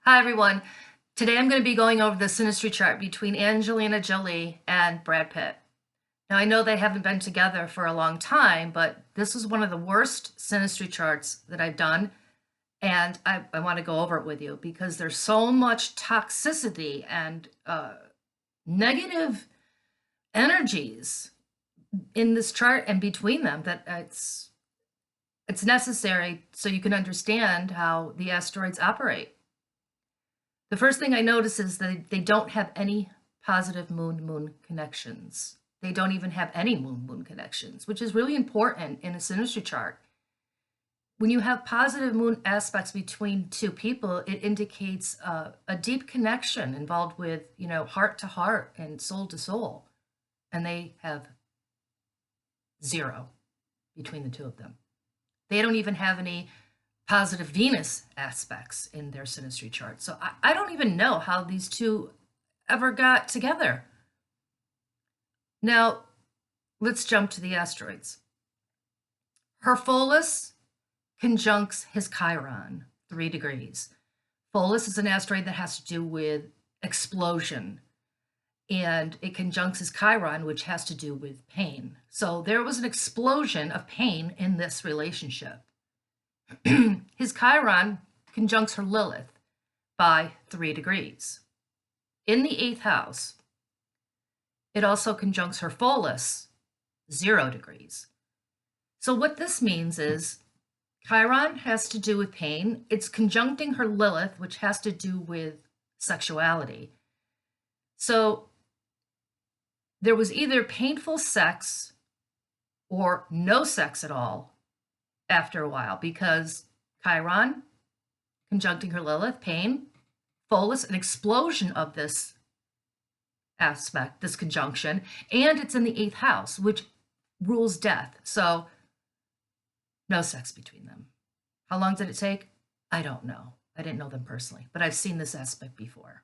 Hi, everyone. Today I'm going to be going over the Synastry chart between Angelina Jolie and Brad Pitt. Now, I know they haven't been together for a long time, but this was one of the worst Synastry charts that I've done, and I want to go over it with you because there's so much toxicity and negative energies in this chart and between them that it's necessary so you can understand how the asteroids operate. The first thing I notice is that they don't have any positive moon-moon connections. They don't even have any moon-moon connections, which is really important in a synastry chart. When you have positive moon aspects between two people, it indicates a deep connection involved with, heart to heart and soul to soul. And they have zero between the two of them. They don't even have any positive Venus aspects in their synastry chart. So I don't even know how these two ever got together. Now, let's jump to the asteroids. Her Pholus conjuncts his Chiron, 3 degrees. Pholus is an asteroid that has to do with explosion, and it conjuncts his Chiron, which has to do with pain. So there was an explosion of pain in this relationship. His Chiron conjuncts her Lilith by 3 degrees. In the 8th house, it also conjuncts her Pholus, 0 degrees. So what this means is Chiron has to do with pain. It's conjuncting her Lilith, which has to do with sexuality. So there was either painful sex or no sex at all after a while, because Chiron conjuncting her Lilith, pain, Pholus, an explosion of this aspect, this conjunction, and it's in the 8th house, which rules death. So no sex between them. How long did it take? I don't know. I didn't know them personally, but I've seen this aspect before.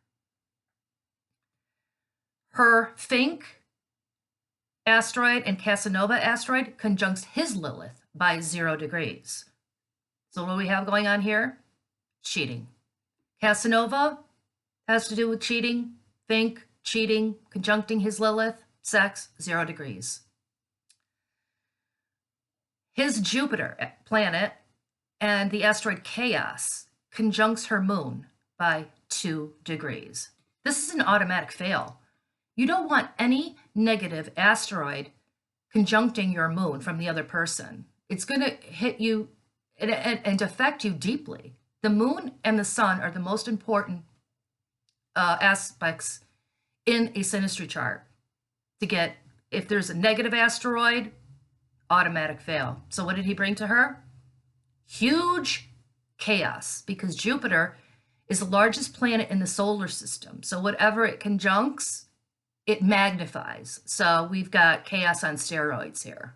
Her Fink asteroid and Casanova asteroid conjuncts his Lilith by 0 degrees. So what do we have going on here? Cheating. Casanova has to do with cheating. Fink, cheating, conjuncting his Lilith, sex, 0 degrees. His Jupiter planet and the asteroid Chaos conjuncts her moon by 2 degrees. This is an automatic fail. You don't want any negative asteroid conjuncting your moon from the other person. It's going to hit you and affect you deeply. The moon and the sun are the most important aspects in a synastry chart to get. If there's a negative asteroid, automatic fail. So what did he bring to her? Huge chaos, because Jupiter is the largest planet in the solar system. So whatever it conjuncts, it magnifies. So we've got chaos on steroids here.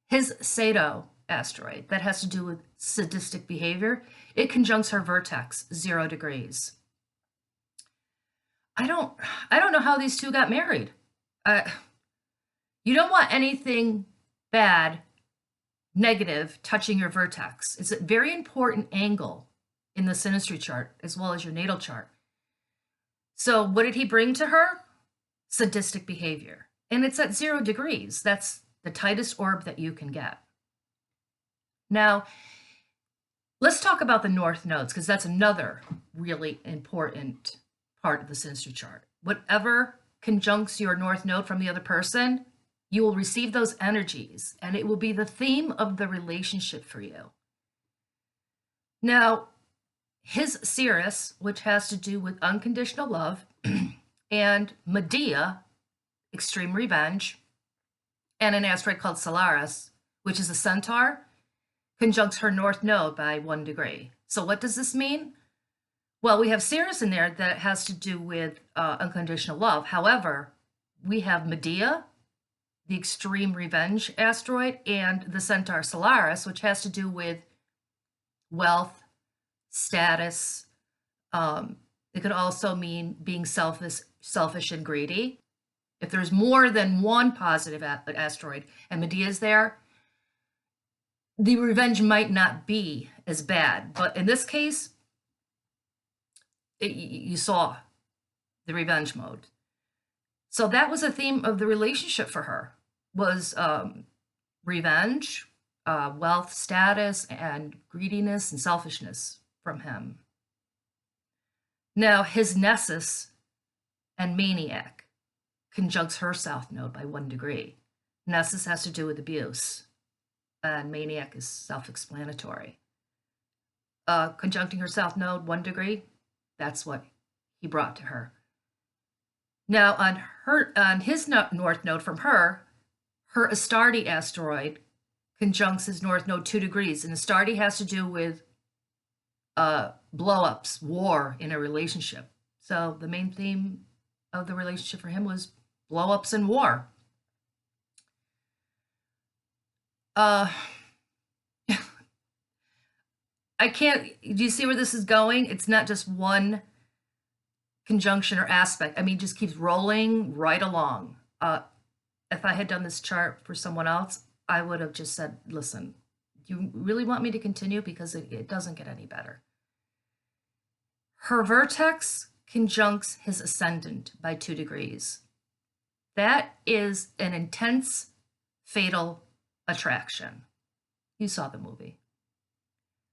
His Sato asteroid, that has to do with sadistic behavior, it conjuncts her vertex, 0 degrees. I don't know how these two got married. You don't want anything bad, negative, touching your vertex. It's a very important angle in the synastry chart, as well as your natal chart. So what did he bring to her? Sadistic behavior. And it's at 0 degrees. That's the tightest orb that you can get. Now, let's talk about the north nodes, because that's another really important part of the synastry chart. Whatever conjuncts your north node from the other person, you will receive those energies, and it will be the theme of the relationship for you. Now, his Sirius, which has to do with unconditional love, and Medea, extreme revenge, and an asteroid called Solaris, which is a centaur, conjuncts her north node by 1 degree. So what does this mean? Well, we have Sirius in there that has to do with unconditional love. However, we have Medea, the extreme revenge asteroid, and the centaur Solaris, which has to do with wealth, status. It could also mean being selfish and greedy. If there's more than one positive asteroid and Medea's there, the revenge might not be as bad. But in this case, you saw the revenge mode. So that was a theme of the relationship for her, was revenge, wealth, status, and greediness and selfishness from him. Now, his Nessus and Maniac conjuncts her south node by 1 degree. Nessus has to do with abuse, and Maniac is self-explanatory. Conjuncting her south node 1 degree, that's what he brought to her. Now, on his north node from her Astarte asteroid conjuncts his north node 2 degrees, and Astarte has to do with blow-ups, war in a relationship. So the main theme of the relationship for him was blow-ups and war. I can't, do you see where this is going? It's not just one conjunction or aspect. I mean, it just keeps rolling right along. If I had done this chart for someone else, I would have just said, listen, do you really want me to continue? Because it doesn't get any better. Her vertex conjuncts his ascendant by 2 degrees. That is an intense, fatal attraction. You saw the movie.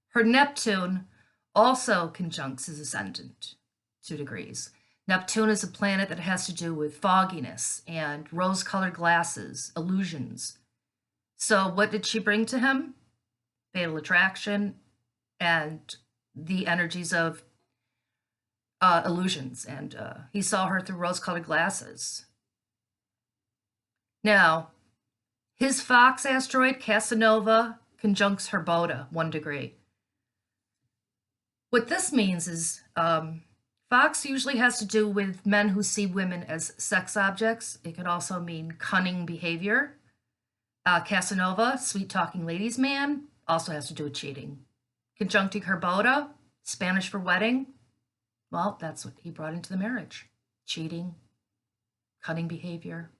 Her Neptune also conjuncts his ascendant, 2 degrees. Neptune is a planet that has to do with fogginess and rose-colored glasses, illusions. So what did she bring to him? Fatal attraction and the energies of illusions. And he saw her through rose-colored glasses. Now, his Fox asteroid, Casanova, conjuncts her Boda, 1 degree. What this means is Fox usually has to do with men who see women as sex objects. It could also mean cunning behavior. Casanova, sweet-talking ladies' man, also has to do with cheating. Conjuncting her Boda, Spanish for wedding, well, that's what he brought into the marriage. Cheating, cunning behavior,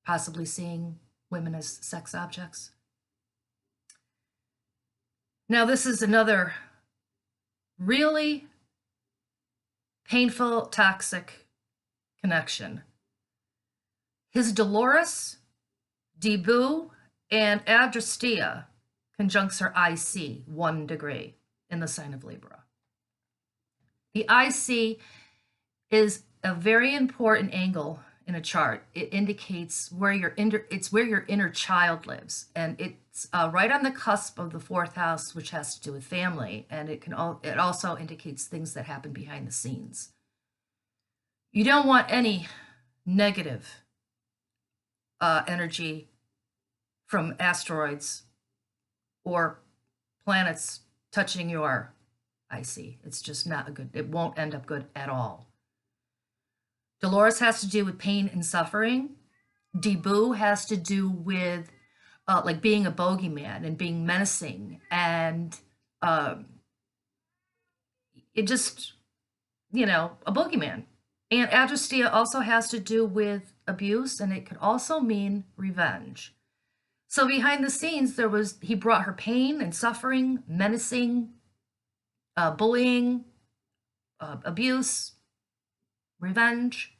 possibly seeing women as sex objects. Now, this is another really painful, toxic connection. His Dolores, Debu, and Adrastea conjuncts her IC, 1 degree, in the sign of Libra. The IC is a very important angle in a chart. It indicates where your inner child lives, and it's right on the cusp of the 4th house, which has to do with family, and it also indicates things that happen behind the scenes. You don't want any negative energy from asteroids or planets touching your IC. It's just not a good, it won't end up good at all. Dolores has to do with pain and suffering. Debu has to do with like being a bogeyman and being menacing, and it just, a bogeyman. And Adrastea also has to do with abuse, and it could also mean revenge. So behind the scenes, he brought her pain and suffering, menacing, bullying, abuse, revenge.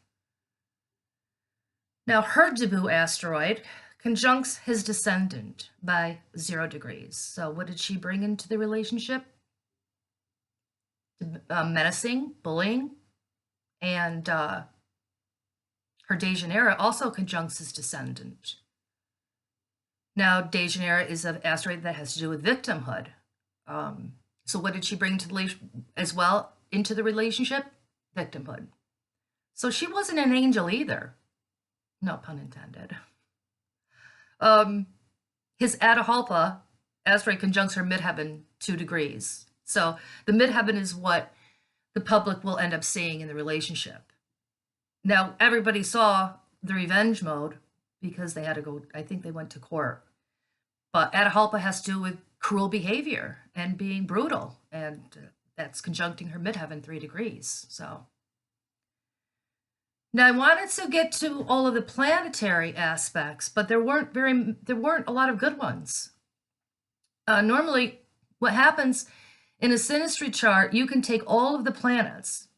Now, her Debu asteroid conjuncts his descendant by 0 degrees. So what did she bring into the relationship? Menacing, bullying, and her Dejanira also conjuncts his descendant. Now, Dejanira is an asteroid that has to do with victimhood. So what did she bring to into the relationship? Victimhood. So she wasn't an angel either. No pun intended. His Atahalpa asteroid conjuncts her midheaven 2 degrees. So the midheaven is what the public will end up seeing in the relationship. Now, everybody saw the revenge mode because they had to go, I think they went to court. But Atahalpa has to do with cruel behavior and being brutal, and that's conjuncting her midheaven 3 degrees. So now I wanted to get to all of the planetary aspects, but there weren't a lot of good ones. Normally what happens In a synastry chart, you can take all of the planets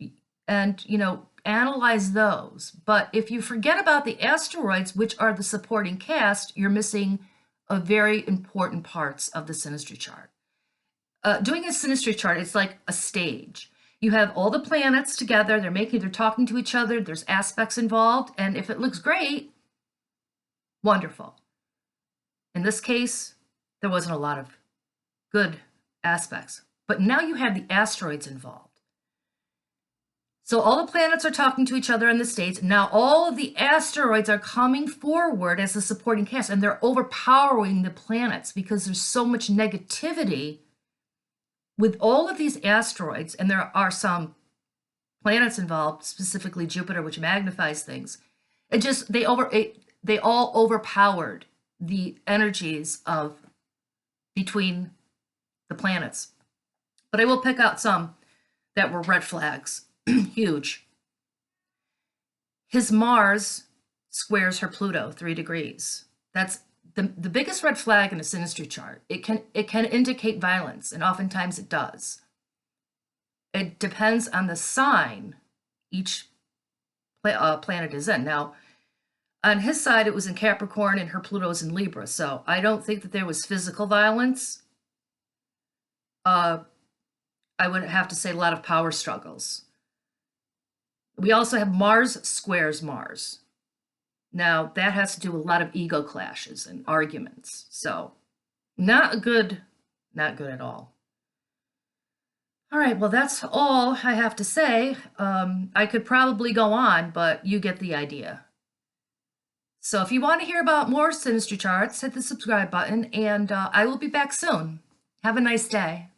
and, analyze those. But if you forget about the asteroids, which are the supporting cast, you're missing a very important parts of the synastry chart. Doing a synastry chart, it's like a stage. You have all the planets together, they're talking to each other, there's aspects involved, and if it looks great, wonderful. In this case, there wasn't a lot of good aspects. But now you have the asteroids involved. So all the planets are talking to each other in the states. Now all of the asteroids are coming forward as a supporting cast, and they're overpowering the planets because there's so much negativity with all of these asteroids, and there are some planets involved, specifically Jupiter, which magnifies things. They all overpowered the energies of between the planets. But I will pick out some that were red flags. Huge. His Mars squares her Pluto 3 degrees. That's the biggest red flag in a synastry chart. It can indicate violence, and oftentimes it does. It depends on the sign each planet is in. Now, on his side, it was in Capricorn, and her Pluto's in Libra. So I don't think that there was physical violence. I would have to say a lot of power struggles. We also have Mars squares Mars. Now, that has to do with a lot of ego clashes and arguments. So not good at all. All right, well, that's all I have to say. I could probably go on, but you get the idea. So if you want to hear about more synastry charts, hit the subscribe button, and I will be back soon. Have a nice day.